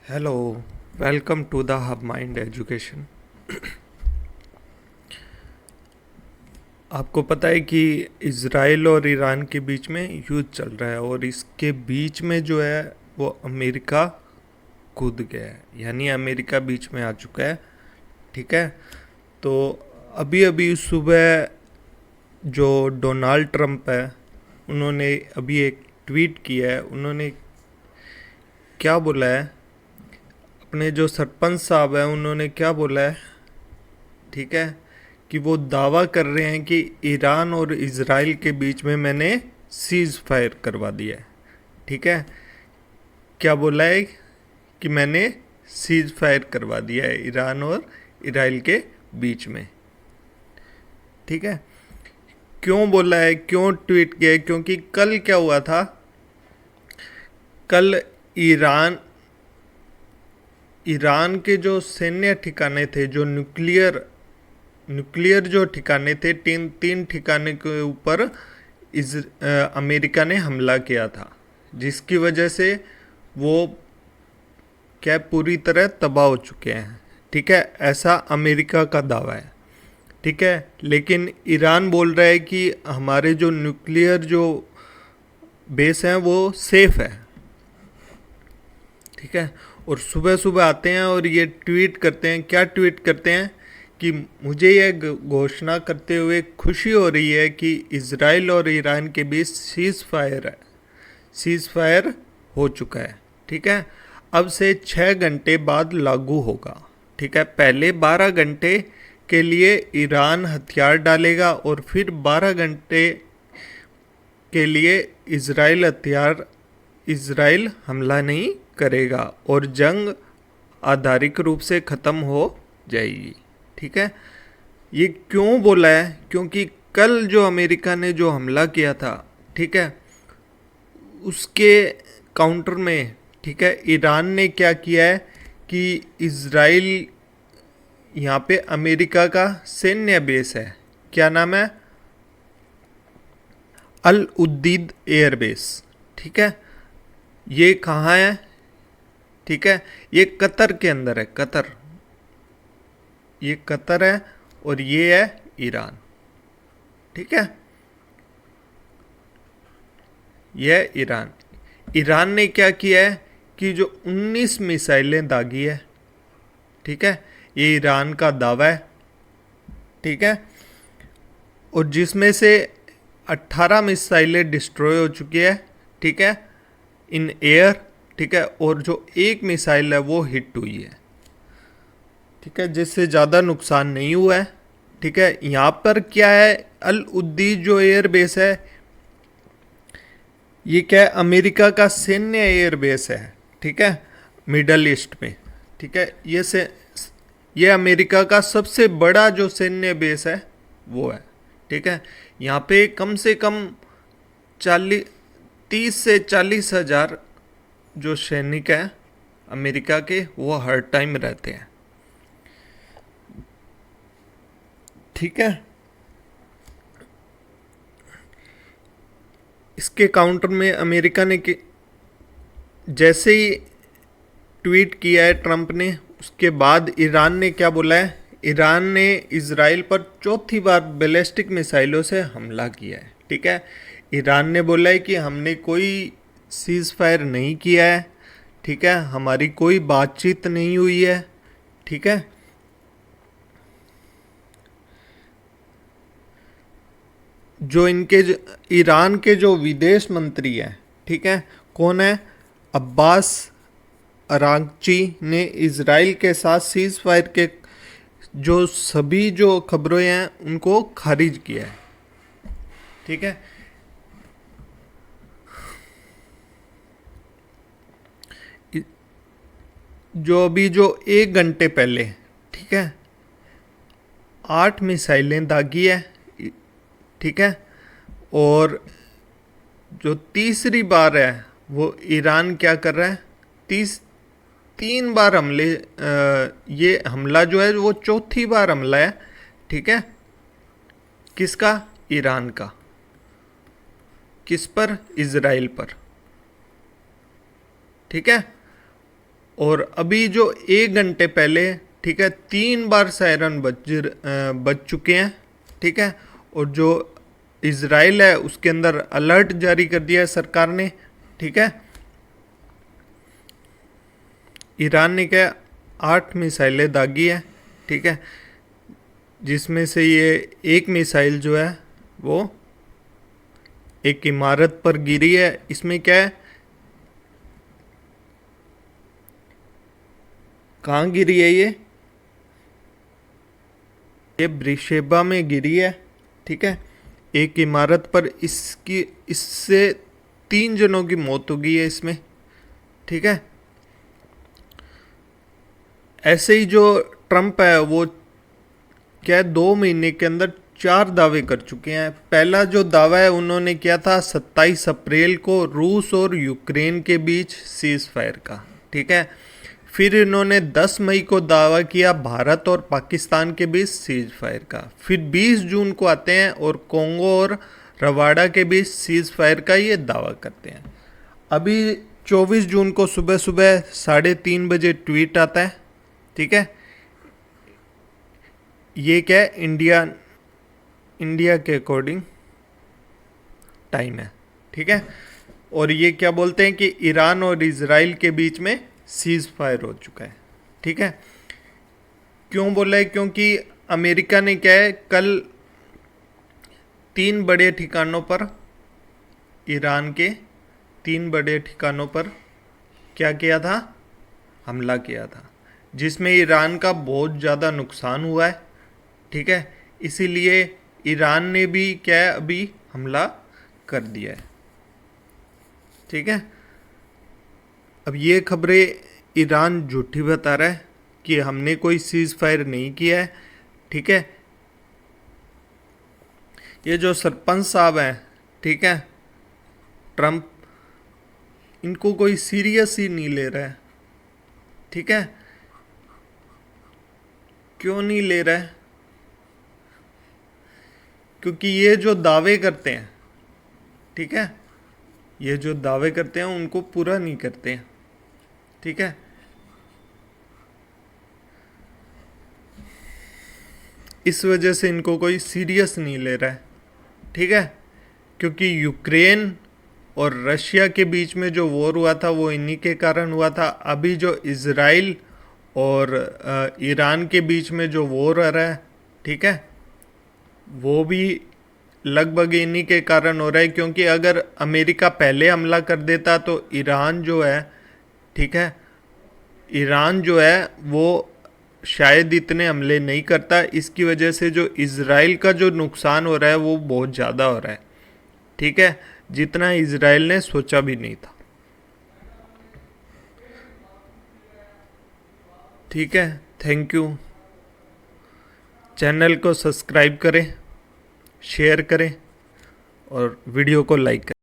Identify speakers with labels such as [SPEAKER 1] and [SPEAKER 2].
[SPEAKER 1] Hello, welcome to the hub mind education. आपको पता है कि इज़राइल और ईरान के बीच में युद्ध चल रहा है और इसके बीच में जो है वो अमेरिका कूद गया है, यानी अमेरिका बीच में आ चुका है। ठीक है, तो अभी अभी सुबह जो डोनाल्ड ट्रंप है उन्होंने अभी एक ट्वीट किया है। उन्होंने क्या बोला है, अपने जो सरपंच साहब हैं उन्होंने क्या बोला है, ठीक है, कि वो दावा कर रहे हैं कि ईरान और इज़राइल के बीच में मैंने सीज़ फायर करवा दिया है। ठीक है, क्या बोला है कि मैंने सीज़ फायर करवा दिया है ईरान और इज़राइल के बीच में। ठीक है, क्यों बोला है, क्यों ट्वीट किया है? क्योंकि कल क्या हुआ था, कल ईरान ईरान के जो सैन्य ठिकाने थे, जो न्यूक्लियर जो ठिकाने थे, तीन तीन ठिकाने के ऊपर अमेरिका ने हमला किया था, जिसकी वजह से वो क्या पूरी तरह तबाह हो चुके हैं। ठीक है, ऐसा अमेरिका का दावा है। ठीक है, लेकिन ईरान बोल रहा है कि हमारे जो न्यूक्लियर जो बेस हैं वो सेफ है। ठीक है, और सुबह सुबह आते हैं और ये ट्वीट करते हैं। क्या ट्वीट करते हैं कि मुझे यह घोषणा करते हुए खुशी हो रही है कि इज़राइल और ईरान के बीच सीज़ फायर हो चुका है। ठीक है, अब से 6 घंटे बाद लागू होगा। ठीक है, पहले 12 घंटे के लिए ईरान हथियार डालेगा और फिर 12 घंटे के लिए इज़राइल हमला नहीं करेगा और जंग आधारिक रूप से ख़त्म हो जाएगी। ठीक है, ये क्यों बोला है? क्योंकि कल जो अमेरिका ने जो हमला किया था, ठीक है, उसके काउंटर में, ठीक है, ईरान ने क्या किया है कि इज़राइल, यहाँ पे अमेरिका का सैन्य बेस है, क्या नाम है, अल उद्दीद एयरबेस। ठीक है, ये कहाँ है? ठीक है, ये कतर के अंदर है, कतर, ये कतर है और ये है ईरान। ठीक है, यह ईरान। ईरान ने क्या किया है कि जो 19 मिसाइलें दागी है, ठीक है, ये ईरान का दावा है। ठीक है, और जिसमें से 18 मिसाइलें डिस्ट्रॉय हो चुकी है, ठीक है, इन एयर। ठीक है, और जो एक मिसाइल है वो हिट हुई है। ठीक है, जिससे ज़्यादा नुकसान नहीं हुआ है। ठीक है, यहाँ पर क्या है, अल उद्दीद जो एयर बेस है, ये क्या है, अमेरिका का सैन्य एयर बेस है। ठीक है, मिडल ईस्ट में। ठीक है, ये अमेरिका का सबसे बड़ा जो सैन्य बेस है वो है। ठीक है, यहाँ पे कम से कम 30 से 40 हज़ार जो सैनिक हैं अमेरिका के, वो हर टाइम रहते हैं। ठीक है, इसके काउंटर में अमेरिका ने जैसे ही ट्वीट किया है ट्रंप ने, उसके बाद ईरान ने क्या बोला है, ईरान ने इज़राइल पर चौथी बार बैलिस्टिक मिसाइलों से हमला किया है। ठीक है, ईरान ने बोला है कि हमने कोई सीज़ फायर नहीं किया है। ठीक है, हमारी कोई बातचीत नहीं हुई है। ठीक है, जो ईरान के जो विदेश मंत्री हैं, ठीक है, कौन है, अब्बास अरागची ने इज़राइल के साथ सीज़ फायर के जो सभी जो खबरें हैं उनको खारिज किया है। ठीक है, जो अभी जो 1 घंटे पहले, ठीक है, 8 मिसाइलें दागी है। ठीक है, और जो तीसरी बार है वो ईरान क्या कर रहा है, 3 बार हमले, ये हमला जो है वो चौथी बार हमला है। ठीक है, किसका, ईरान का, किस पर, इज़राइल पर। ठीक है, और अभी जो 1 घंटे पहले, ठीक है, 3 बार सायरन बज चुके हैं, ठीक है। और जो इजराइल है उसके अंदर अलर्ट जारी कर दिया है सरकार ने, ठीक है। ईरान ने क्या 8 मिसाइलें दागी है, ठीक है, जिसमें से ये एक मिसाइल जो है वो एक इमारत पर गिरी है। इसमें क्या है, कहाँ गिरी है ये ब्रिशेबा में गिरी है, ठीक है, एक इमारत पर। इससे 3 जनों की मौत हो गई है इसमें, ठीक है। ऐसे ही जो ट्रम्प है वो क्या 2 महीने के अंदर 4 दावे कर चुके हैं। पहला जो दावा है उन्होंने किया था 27 अप्रैल को रूस और यूक्रेन के बीच सीज फायर का, ठीक है। फिर इन्होंने 10 मई को दावा किया भारत और पाकिस्तान के बीच सीज फायर का। फिर 20 जून को आते हैं और कोंगो और रवाडा के बीच सीज फायर का ये दावा करते हैं। अभी 24 जून को सुबह सुबह 3:30 बजे ट्वीट आता है, ठीक है। ये क्या है, इंडिया के अकॉर्डिंग टाइम है, ठीक है। और ये क्या बोलते हैं कि ईरान और इजराइल के बीच में सीज फायर हो चुका है, ठीक है। क्यों बोला है, क्योंकि अमेरिका ने क्या है कल 3 बड़े ठिकानों पर, ईरान के 3 बड़े ठिकानों पर क्या किया था, हमला किया था, जिसमें ईरान का बहुत ज़्यादा नुकसान हुआ है, ठीक है। इसीलिए ईरान ने भी क्या है अभी हमला कर दिया है, ठीक है। अब ये खबरें ईरान झूठी बता रहा है कि हमने कोई सीज फायर नहीं किया है, ठीक है। ये जो सरपंच साहब हैं, ठीक है, ट्रम्प, इनको कोई सीरियस ही नहीं ले रहा है, ठीक है। क्यों नहीं ले रहा है, क्योंकि ये जो दावे करते हैं, ठीक है, ये जो दावे करते हैं उनको पूरा नहीं करते हैं, ठीक है। इस वजह से इनको कोई सीरियस नहीं ले रहा है, ठीक है। क्योंकि यूक्रेन और रशिया के बीच में जो वॉर हुआ था वो इन्हीं के कारण हुआ था। अभी जो इजराइल और ईरान के बीच में जो वॉर हो रहा है, ठीक है, वो भी लगभग इन्हीं के कारण हो रहा है। क्योंकि अगर अमेरिका पहले हमला कर देता तो ईरान जो है, ठीक है, ईरान जो है वो शायद इतने हमले नहीं करता। इसकी वजह से जो इजराइल का जो नुकसान हो रहा है वो बहुत ज़्यादा हो रहा है, ठीक है, जितना इजराइल ने सोचा भी नहीं था, ठीक है। Thank you. चैनल को सब्सक्राइब करें, शेयर करें और वीडियो को लाइक करें।